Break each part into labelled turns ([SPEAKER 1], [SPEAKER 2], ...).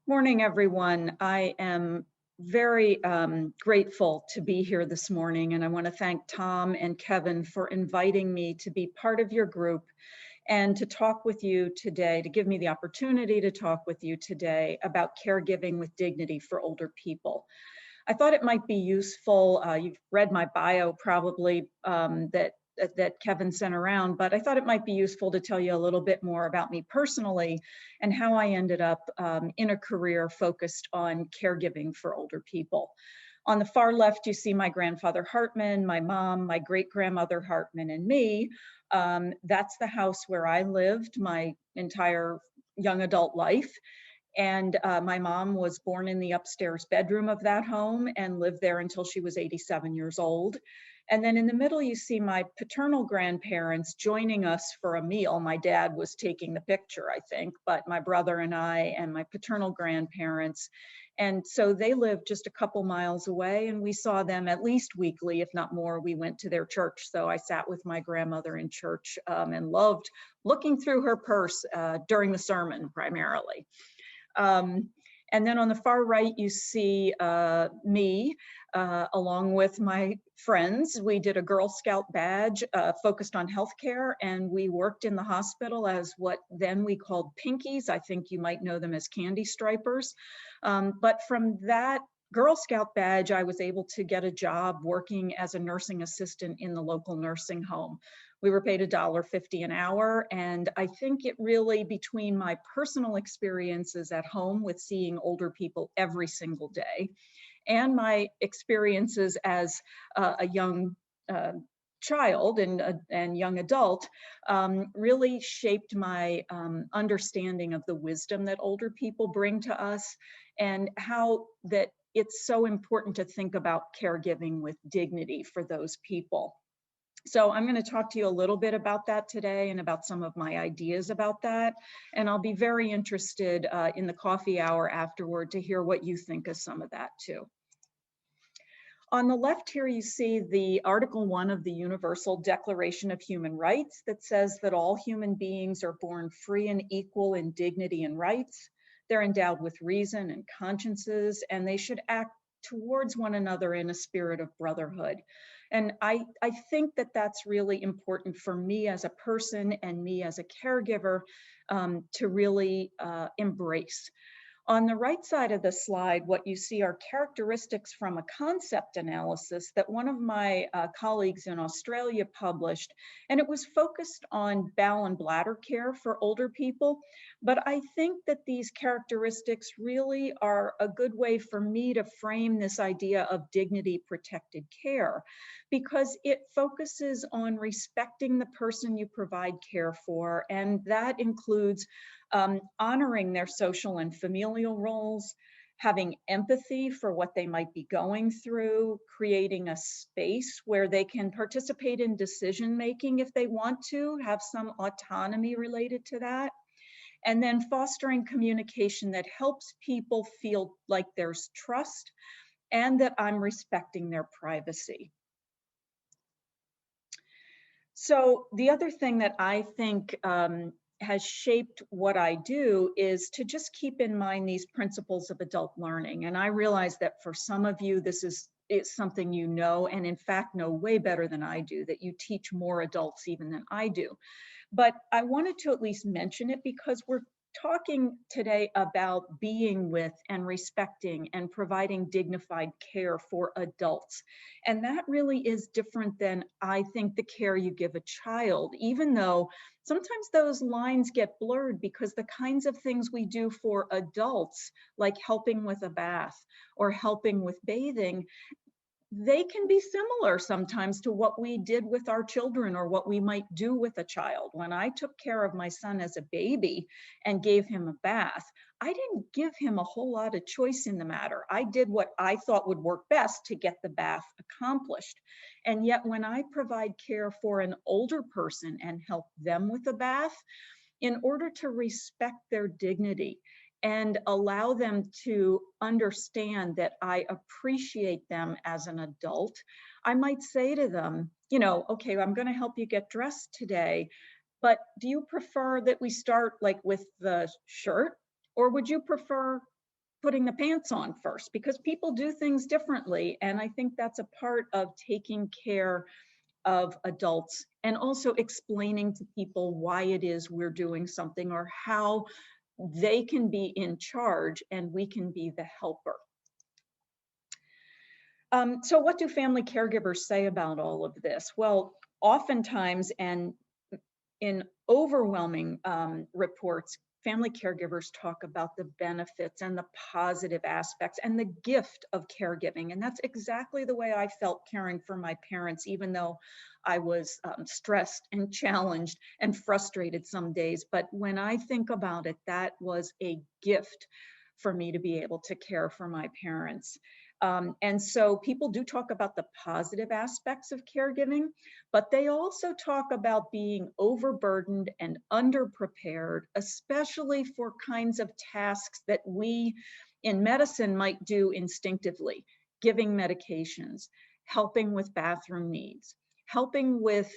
[SPEAKER 1] Morning, everyone. I am very grateful to be here this morning, and I want to thank Tom and Kevin for inviting me to be part of your group and to talk with you today, to give me the opportunity to talk with you today about caregiving with dignity for older people. I thought it might be useful. You've read my bio probably that Kevin sent around, but I thought it might be useful to tell you a little bit more about me personally and how I ended up in a career focused on caregiving for older people. On the far left, you see my grandfather Hartman, my mom, my great-grandmother Hartman, and me. That's the house where I lived my entire young adult life. And my mom was born in the upstairs bedroom of that home and lived there until she was 87 years old. And then in the middle, you see my paternal grandparents joining us for a meal. My dad was taking the picture, I think, but my brother and I and my paternal grandparents. And so they lived just a couple miles away, and we saw them at least weekly, if not more. We went to their church. So I sat with my grandmother in church and loved looking through her purse during the sermon primarily. And then on the far right, you see me along with my friends. We did a Girl Scout badge focused on healthcare, and we worked in the hospital as what then we called pinkies. I think you might know them as candy stripers. But from that Girl Scout badge, I was able to get a job working as a nursing assistant in the local nursing home. We were paid $1.50 an hour, and I think it really, between my personal experiences at home with seeing older people every single day, and my experiences as a young child and young adult, really shaped my understanding of the wisdom that older people bring to us, and how that it's so important to think about caregiving with dignity for those people. So I'm going to talk to you a little bit about that today and about some of my ideas about that. And I'll be very interested in the coffee hour afterward to hear what you think of some of that too. On the left here, you see the Article 1 of the Universal Declaration of Human Rights that says that all human beings are born free and equal in dignity and rights. They're endowed with reason and consciences, and they should act towards one another in a spirit of brotherhood. And I think that that's really important for me as a person and me as a caregiver to really embrace. On the right side of the slide, what you see are characteristics from a concept analysis that one of my colleagues in Australia published, and it was focused on bowel and bladder care for older people. But I think that these characteristics really are a good way for me to frame this idea of dignity protected care, because it focuses on respecting the person you provide care for, and that includes honoring their social and familial roles, having empathy for what they might be going through, creating a space where they can participate in decision making if they want to, have some autonomy related to that, and then fostering communication that helps people feel like there's trust and that I'm respecting their privacy. So the other thing that I think has shaped what I do is to just keep in mind these principles of adult learning. And I realize that for some of you, this is something you know, and in fact know way better than I do, that you teach more adults even than I do. But I wanted to at least mention it because we're talking today about being with and respecting and providing dignified care for adults. And that really is different than, I think, the care you give a child, even though sometimes those lines get blurred because the kinds of things we do for adults, like helping with a bath or helping with bathing, they can be similar sometimes to what we did with our children or what we might do with a child. When I took care of my son as a baby and gave him a bath, I didn't give him a whole lot of choice in the matter. I did what I thought would work best to get the bath accomplished. And yet when I provide care for an older person and help them with a bath, in order to respect their dignity and allow them to understand that I appreciate them as an adult, I might say to them, you know, okay, I'm going to help you get dressed today, but do you prefer that we start like with the shirt, or would you prefer putting the pants on first, because people do things differently. And I think that's a part of taking care of adults, and also explaining to people why it is we're doing something, or how they can be in charge and we can be the helper. So what do family caregivers say about all of this? Well, oftentimes, and in overwhelming reports, family caregivers talk about the benefits and the positive aspects and the gift of caregiving. And that's exactly the way I felt caring for my parents, even though I was stressed and challenged and frustrated some days. But when I think about it, that was a gift for me to be able to care for my parents. And so people do talk about the positive aspects of caregiving, but they also talk about being overburdened and underprepared, especially for kinds of tasks that we in medicine might do instinctively: giving medications, helping with bathroom needs, helping with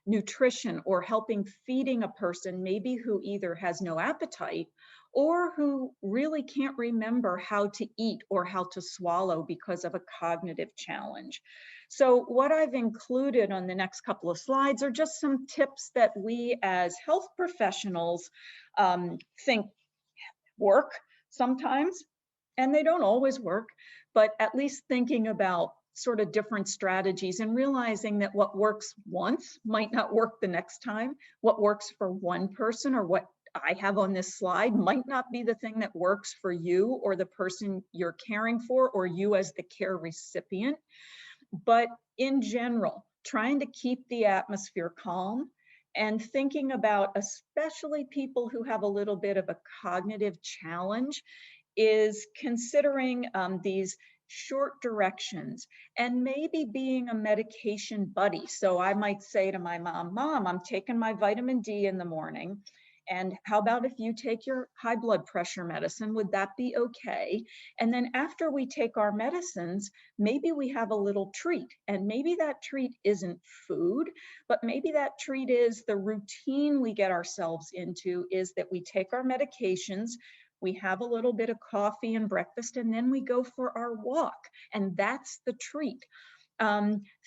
[SPEAKER 1] nutrition, or helping feeding a person maybe who either has no appetite or who really can't remember how to eat or how to swallow because of a cognitive challenge. So what I've included on the next couple of slides are just some tips that we as health professionals think work sometimes, and they don't always work, but at least thinking about sort of different strategies and realizing that what works once might not work the next time. What works for one person, or what I have on this slide, might not be the thing that works for you or the person you're caring for, or you as the care recipient. But in general, trying to keep the atmosphere calm and thinking about, especially people who have a little bit of a cognitive challenge, is considering these short directions and maybe being a medication buddy. So I might say to my mom, "Mom, I'm taking my vitamin D in the morning. And how about if you take your high blood pressure medicine? Would that be okay? And then after we take our medicines, maybe we have a little treat. And maybe that treat isn't food, but maybe that treat is the routine we get ourselves into, is that we take our medications, we have a little bit of coffee and breakfast, and then we go for our walk. And that's the treat."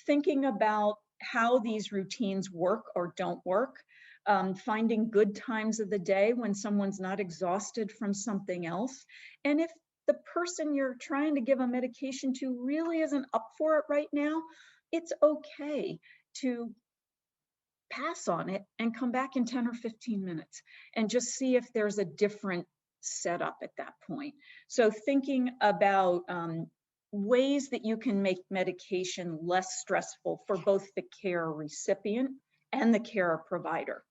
[SPEAKER 1] Thinking about how these routines work or don't work, finding good times of the day when someone's not exhausted from something else. And if the person you're trying to give a medication to really isn't up for it right now, it's okay to pass on it and come back in 10 or 15 minutes and just see if there's a different setup at that point. So thinking about ways that you can make medication less stressful for both the care recipient and the care provider.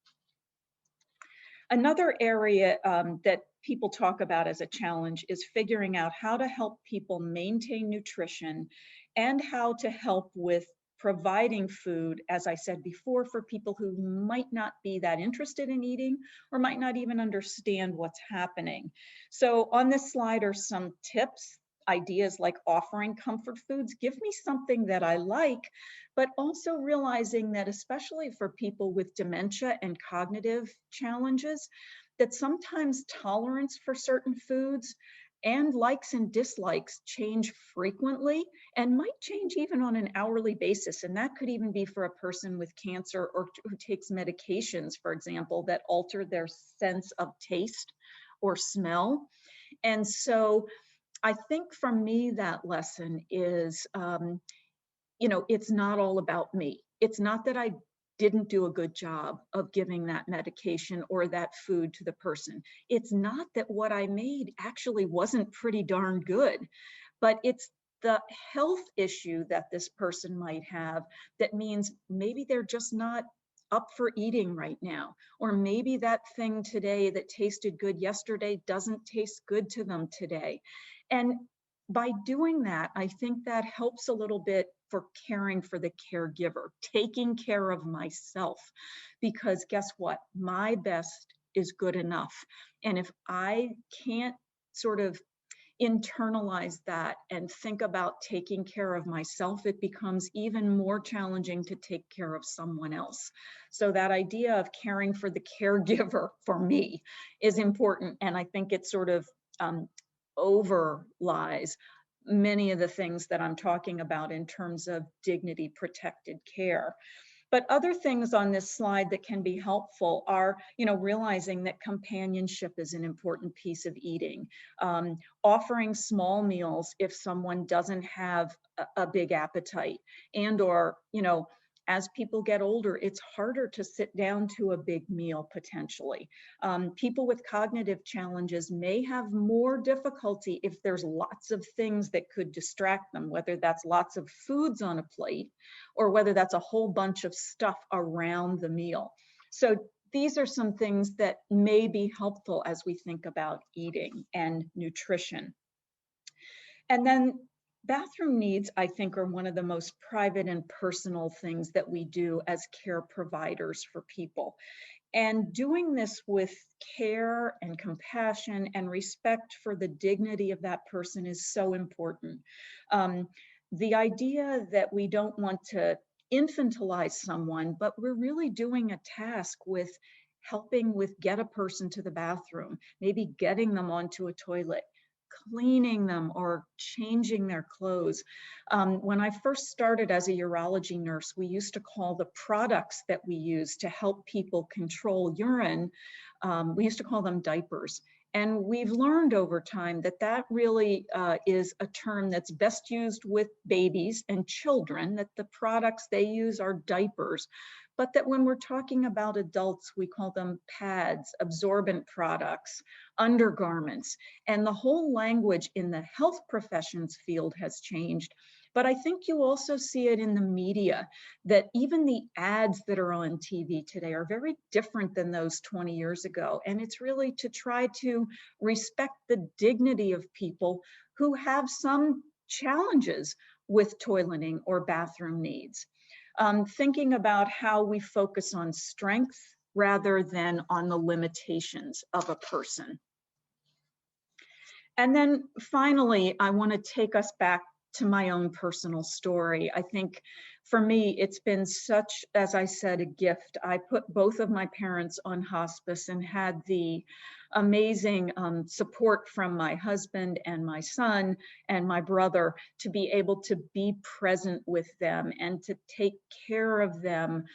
[SPEAKER 1] Another area that people talk about as a challenge is figuring out how to help people maintain nutrition and how to help with providing food, as I said before, for people who might not be that interested in eating or might not even understand what's happening. So on this slide are some tips, ideas like offering comfort foods. Give me something that I like, but also realizing that, especially for people with dementia and cognitive challenges, that sometimes tolerance for certain foods and likes and dislikes change frequently and might change even on an hourly basis. And that could even be for a person with cancer or who takes medications, for example, that alter their sense of taste or smell. And so I think for me, that lesson is, it's not all about me. It's not that I didn't do a good job of giving that medication or that food to the person. It's not that what I made actually wasn't pretty darn good, but it's the health issue that this person might have that means maybe they're just not up for eating right now, or maybe that thing today that tasted good yesterday doesn't taste good to them today. And by doing that, I think that helps a little bit for caring for the caregiver, taking care of myself, because guess what? My best is good enough. And if I can't sort of internalize that and think about taking care of myself, it becomes even more challenging to take care of someone else. So that idea of caring for the caregiver for me is important. And I think it sort of overlies many of the things that I'm talking about in terms of dignity protected care. But other things on this slide that can be helpful are, realizing that companionship is an important piece of eating, offering small meals if someone doesn't have a big appetite, and or, as people get older, it's harder to sit down to a big meal potentially. People with cognitive challenges may have more difficulty if there's lots of things that could distract them, whether that's lots of foods on a plate or whether that's a whole bunch of stuff around the meal. So these are some things that may be helpful as we think about eating and nutrition. And then bathroom needs, I think, are one of the most private and personal things that we do as care providers for people. And doing this with care and compassion and respect for the dignity of that person is so important. The idea that we don't want to infantilize someone, but we're really doing a task with helping with get a person to the bathroom, maybe getting them onto a toilet, cleaning them or changing their clothes. When I first started as a urology nurse, we used to call the products that we use to help people control urine, we used to call them diapers. And we've learned over time that that really is a term that's best used with babies and children, that the products they use are diapers. But that when we're talking about adults, we call them pads, absorbent products, undergarments, and the whole language in the health professions field has changed. But I think you also see it in the media, that even the ads that are on TV today are very different than those 20 years ago. And it's really to try to respect the dignity of people who have some challenges with toileting or bathroom needs. Thinking about how we focus on strength rather than on the limitations of a person. And then finally, I want to take us back to my own personal story. I think for me, it's been such, as I said, a gift. I put both of my parents on hospice and had the amazing support from my husband and my son and my brother to be able to be present with them and to take care of them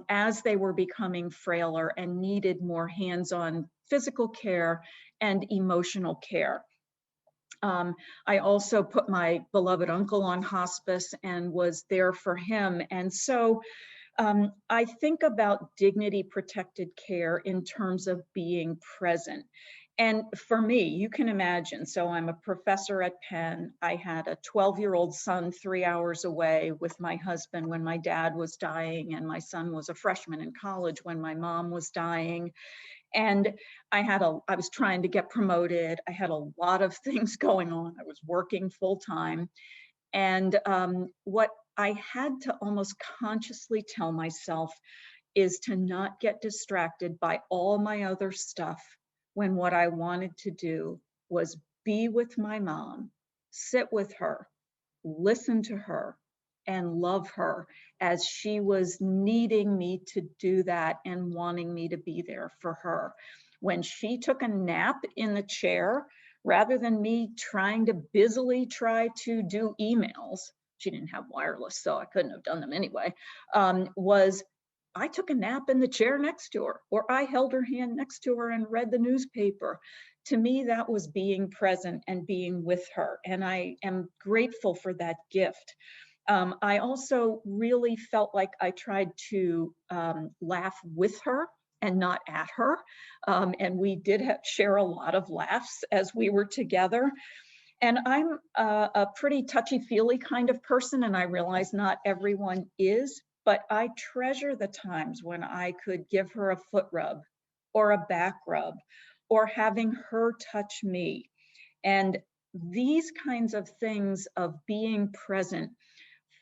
[SPEAKER 1] as they were becoming frailer and needed more hands-on physical care and emotional care. I also put my beloved uncle on hospice and was there for him. And so I think about dignity protected care in terms of being present. And for me, you can imagine, so I'm a professor at Penn. I had a 12-year-old son 3 hours away with my husband when my dad was dying, and my son was a freshman in college when my mom was dying. And I was trying to get promoted. I had a lot of things going on. I was working full time. And what I had to almost consciously tell myself is to not get distracted by all my other stuff when what I wanted to do was be with my mom, sit with her, listen to her, and love her as she was needing me to do that and wanting me to be there for her. When she took a nap in the chair, rather than me trying to busily try to do emails, she didn't have wireless, so I couldn't have done them anyway, was I took a nap in the chair next to her, or I held her hand next to her and read the newspaper. To me, that was being present and being with her. And I am grateful for that gift. I also really felt like I tried to laugh with her and not at her. And we did share a lot of laughs as we were together. And I'm a pretty touchy-feely kind of person, and I realize not everyone is, but I treasure the times when I could give her a foot rub or a back rub or having her touch me. And these kinds of things of being present,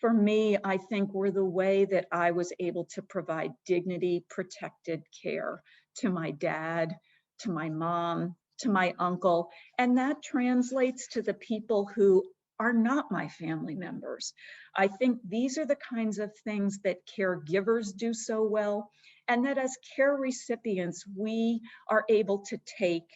[SPEAKER 1] for me, I think were the way that I was able to provide dignity, protected care to my dad, to my mom, to my uncle. And that translates to the people who are not my family members. I think these are the kinds of things that caregivers do so well, and that as care recipients, we are able to take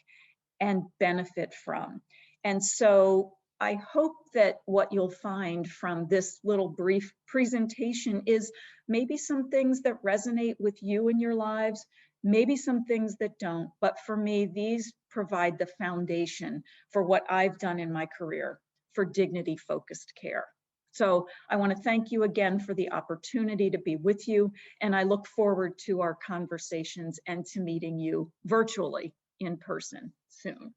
[SPEAKER 1] and benefit from. And so I hope that what you'll find from this little brief presentation is maybe some things that resonate with you in your lives, maybe some things that don't. But for me, these provide the foundation for what I've done in my career for dignity-focused care. So I want to thank you again for the opportunity to be with you, and I look forward to our conversations and to meeting you virtually in person soon.